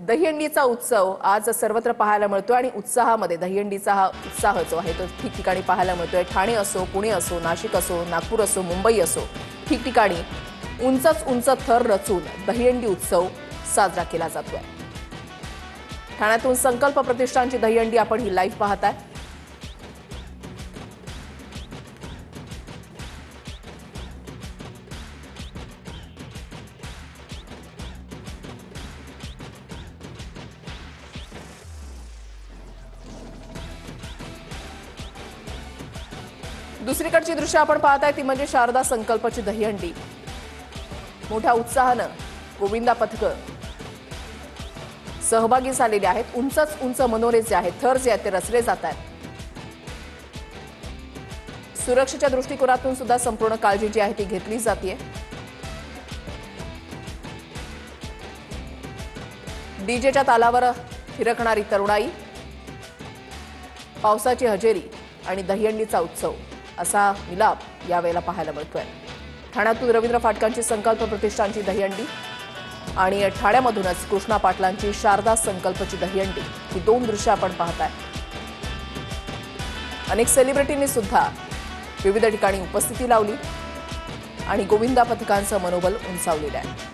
दहीहंडीचा उत्सव आज सर्वत्र पाहायला मिळतो आणि उत्साहामध्ये दहीहंडीचा हा उत्साह जो आहे तो ठिकठिकाणी पाहायला मिळतोय। ठाणे असो, पुणे असो, नाशिक असो, नागपूर असो, मुंबई असो, ठिकठिकाणी उंचच उंच थर रचून दहीहंडी उत्सव साजरा केला जातोय। ठाण्यातून संकल्प प्रतिष्ठानची दहीहंडी आपण ही लाईव्ह पाहताय। दुसरीकडची दृश्य आपण पाहताय ती म्हणजे शारदा संकल्पची दहीहंडी। मोठ्या उत्साहानं गोविंदा पथक सहभागी झालेले आहेत। उंचच उंच मनोरे जे आहेत, थर जे आहेत ते रचले जात आहेत। सुरक्षेच्या दृष्टिकोनातून सुद्धा संपूर्ण काळजी जी आहे ती घेतली जाते। डीजेच्या तालावर थिरकणारी तरुणाई, पावसाची हजेरी आणि दहीहंडीचा उत्सव असा मिलाप यावेळेला पाहायला मिळतोय। ठाण्यातून रवींद्र फाटकांची संकल्प प्रतिष्ठानची दहीहंडी आणि ठाण्यामधूनच कृष्णा पाटलांची शारदा संकल्पची दहीहंडी ही दोन दृश्य आपण पाहताय। अनेक सेलिब्रिटींनी सुद्धा विविध ठिकाणी उपस्थिती लावली आणि गोविंदा पथकांचं मनोबल उंचावलेलं आहे।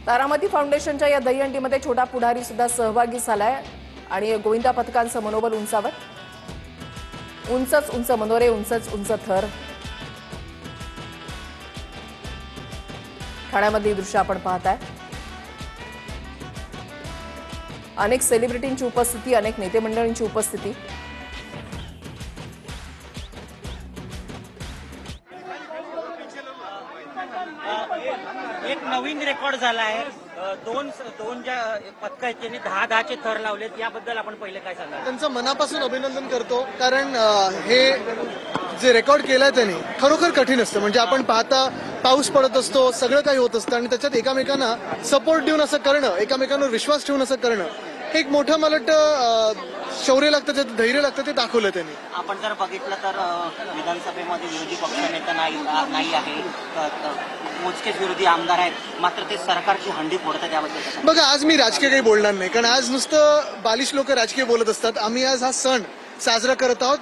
तारामती फाउंडेशनच्या या दहीहंडीमध्ये छोटा पुढारी सुद्धा सहभागी झालाय आणि गोविंदा पथकांचं मनोबल उंचावत उंचच उंच मनोरे, उंचच उंच थर। ठाण्यामधली दृश्य आपण पाहताय। अनेक सेलिब्रिटींची उपस्थिती, अनेक नेते मंडळींची उपस्थिती। एक नवीन रेकॉर्ड झाला आहे। दोन ज्या पथक आहेत त्यांनी 10-10चे थर लावलेत, याबद्दल आपण पहिले काय सांगाल? त्यांचं मनापासून अभिनंदन करतो, कारण हे जे रेकॉर्ड केलंय त्यांनी खरोखर कठीण असतं। म्हणजे आपण पाहता पाऊस पडत असतो, सगळं काही होत असतं आणि त्याच्यात एकामेकांना सपोर्ट देऊन असं करणं, एकामेकांवर विश्वास ठेवून असं करणं, एक मोठं मला वाटतं शौर्य लागतं, ते धैर्य लागतं, ते दाखवलं त्यांनी। आपण जर बघितलं तर विधानसभेमध्ये विरोधी पक्षनेता नाही आहे, मोजकेच विरोधी आमदार आहेत, मात्र ते सरकारची हंडी फोडतात। त्याबद्दल बघा, आज मी राजकीय काही बोलणार नाही, कारण आज नुसतं बालिश लोक राजकीय बोलत असतात। आम्ही आज हा सण साजरा करत आहोत।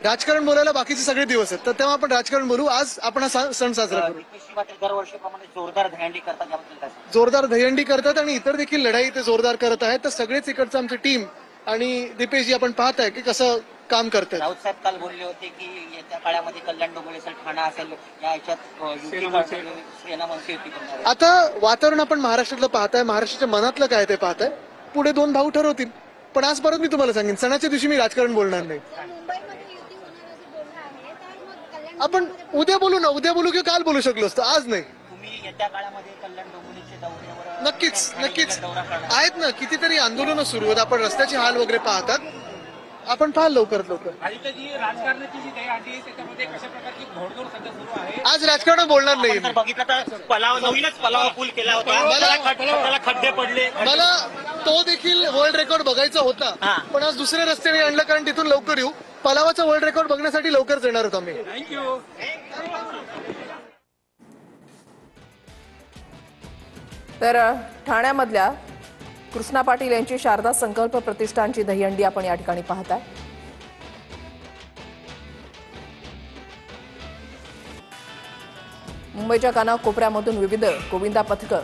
राजकारण बोलायला बाकीचे सगळे दिवस आहेत, तर तेव्हा आपण राजकारण बोलू। आज आपण हा सण साजरा करू। दरवर्षीप्रमाणे जोरदार दहीहंडी करतात, याबद्दल काय? जोरदार दहीहंडी करतात आणि इतर देखील लढाई ते जोरदार करत आहेत। तर सगळेच इकडचं आमची टीम आणि दीपेशजी आपण पाहताय की कसं काम करतात। राऊत साहेब काल बोलले होते की येत्या काळामध्ये कल्याण डोंबिवली असेल, ठाणा असेल, या याच्यात सेना मनसे युती करणार आहे। आता वातावरण आपण महाराष्ट्रातलं पाहताय, महाराष्ट्राच्या मनातलं काय ते पाहताय। पुढे दोन भाऊ ठरवतील, पण आज परत मी तुम्हाला सांगेन, सणाच्या दिवशी मी राजकारण बोलणार नाही। आपण उद्या बोलू ना, उद्या बोलू किंवा काल बोलू शकलो असतो, आज नाही। तुम्ही येत्या काळामध्ये कल्याण डोंबिवलीचे दौऱ्यावर नक्कीच आहेत ना, कितीतरी आंदोलनं सुरू आहेत। आपण रस्त्याचे हाल वगैरे पाहतात, आपण पाहाल लवकरात लवकर। राजकारणाची जी दहीहंडी आहे त्याच्यामध्ये कशा प्रकारची घोडदौड सध्या सुरू आहे? आज राजकारण बोलणार नाही। जर बघितलं तर नवीनच पलाव पूल केला होता, त्याला खड्डे पडले। मला तो देखील वर्ल्ड रेकॉर्ड बघायचा होता, पण आज दुसऱ्या रस्त्याने आणलं, कारण तिथून लवकर येऊ। पलावाचा वर्ल्ड रेकॉर्ड बघण्यासाठी लवकरच येणार होतो आम्ही। थँक्यू। तर ठाण्यामधल्या कृष्णा पाटील यांची शारदा संकल्प प्रतिष्ठानची दहीहंडी आपण या ठिकाणी पाहताय। मुंबईच्या कानाकोपऱ्यामधून विविध गोविंदा पथक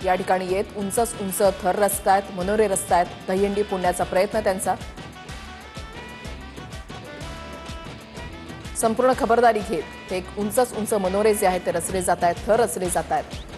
या ठिकाणी येत उंचच उंच थर रचतायत, मनोरे रचतायत, दहीहंडी फोडण्याचा प्रयत्न त्यांचा। संपूर्ण खबरदारी घेत एक उंचच उंच मनोरे जे आहेत ते रचले जात आहेत, थर रचले जात आहेत।